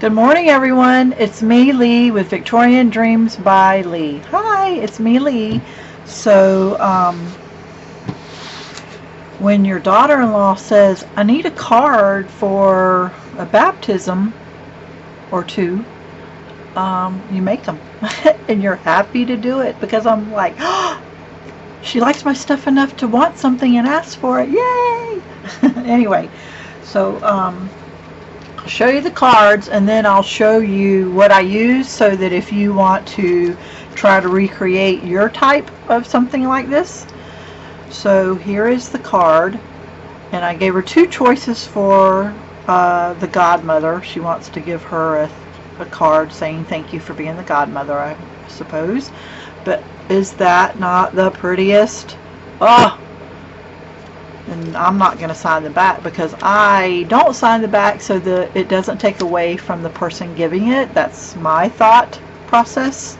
Good morning, everyone. It's me, Lee, with Victorian Dreams by Lee. Hi, it's me, Lee. So, when your daughter-in-law says, I need a card for a baptism or two, you make them. And you're happy to do it because I'm like, oh, she likes my stuff enough to want something and ask for it. Yay! Anyway, so, I'll show you the cards and then I'll show you what I use so that if you want to try to recreate your type of something like this. So here is the card, and I gave her two choices for the godmother. She wants to give her a card saying thank you for being the godmother, I suppose. But is that not the prettiest? Oh! And I'm not going to sign the back because I don't sign the back so that it doesn't take away from the person giving it. That's my thought process.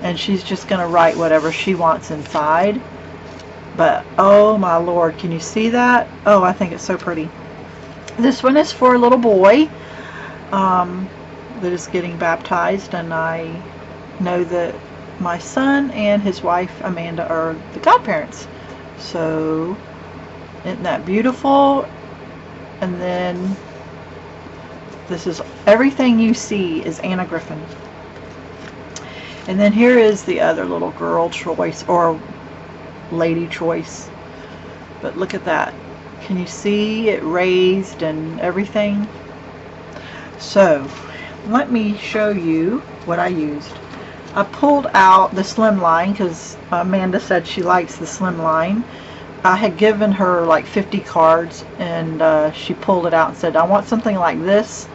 And she's just going to write whatever she wants inside. But oh my lord, can you see that? Oh, I think it's so pretty. This one is for a little boy that is getting baptized, and I know that my son and his wife Amanda are the godparents. So isn't that beautiful? And then this is everything you see is Anna Griffin. And then here is the other little girl choice or lady choice. But look at that. Can you see it raised and everything? So let me show you what I used. I pulled out the slim line because Amanda said she likes the slim line. I had given her like 50 cards, and she pulled it out and said, I want something like this.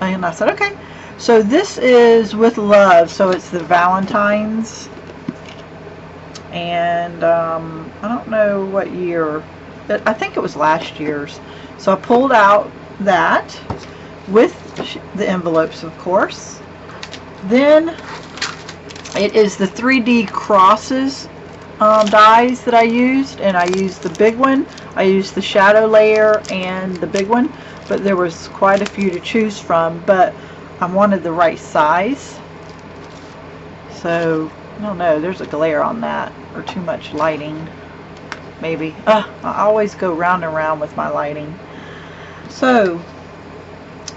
And I said, okay. So this is with love, so it's the Valentine's. And I don't know what year. I think it was last year's. So I pulled out that with the envelopes, of course. Then it is the 3D crosses dies that I used, and I used the big one. I used the shadow layer and the big one, but there was quite a few to choose from, but I wanted the right size. So I don't know, there's a glare on that, or too much lighting maybe. I always go round and round with my lighting. So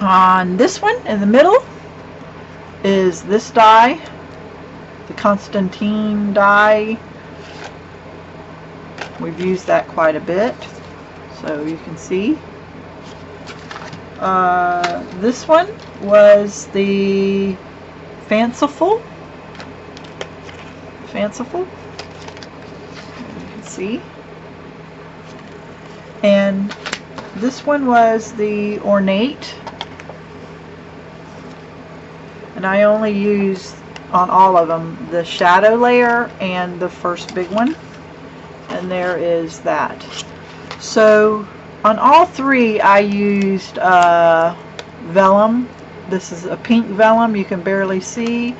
on this one in the middle is this die, the Constantine die. We've used that quite a bit, so you can see. This one was the Fanciful. You can see. And this one was the Ornate. And I only used on all of them the shadow layer and the first big one. And there is that. So on all three I used vellum. This is a pink vellum, you can barely see.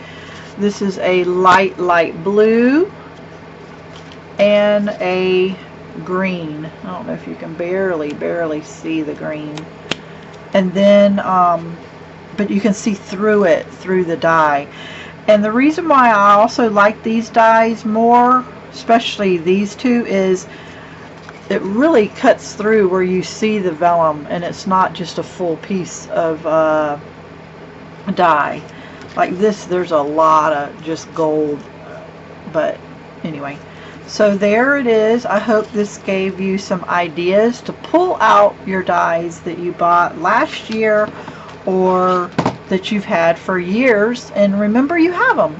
This is a light blue and a green. I don't know if you can barely see the green. And then but you can see through it, through the die. And the reason why I also like these dies more, especially these two, is it really cuts through where you see the vellum, and it's not just a full piece of dye. Like this, there's a lot of just gold. But anyway, so there it is. I hope this gave you some ideas to pull out your dies that you bought last year or that you've had for years, and remember you have them.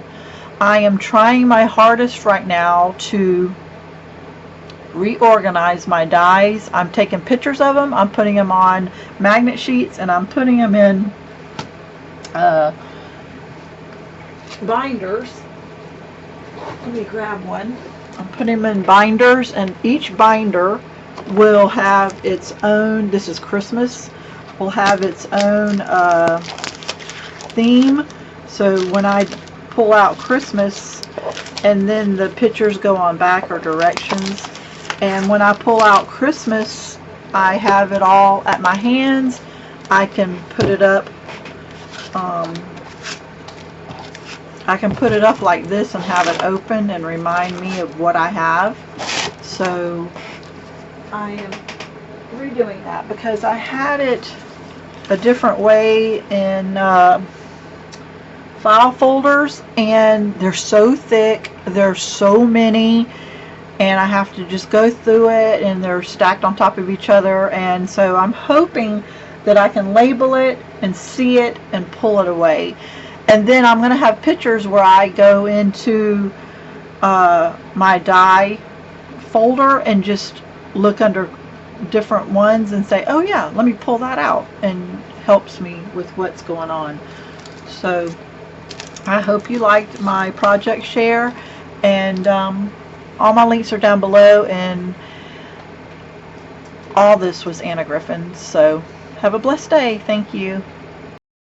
I am trying my hardest right now to reorganize my dies. I'm taking pictures of them, I'm putting them on magnet sheets, and I'm putting them in binders. Let me grab one. I'm putting them in binders, and each binder will have its own, this is Christmas, will have its own theme. So when I pull out Christmas, and then the pictures go on back or directions, and when I pull out Christmas, I have it all at my hands. I can put it up I can put it up like this and have it open and remind me of what I have. So I am redoing that because I had it a different way in file folders, and they're so thick, there's so many, and I have to just go through it, and they're stacked on top of each other. And so I'm hoping that I can label it and see it and pull it away. And then I'm going to have pictures where I go into my die folder and just look under different ones and say, oh yeah, let me pull that out, and helps me with what's going on. So I hope you liked my project share, and all my links are down below, and all this was Anna Griffin. So have a blessed day. Thank you.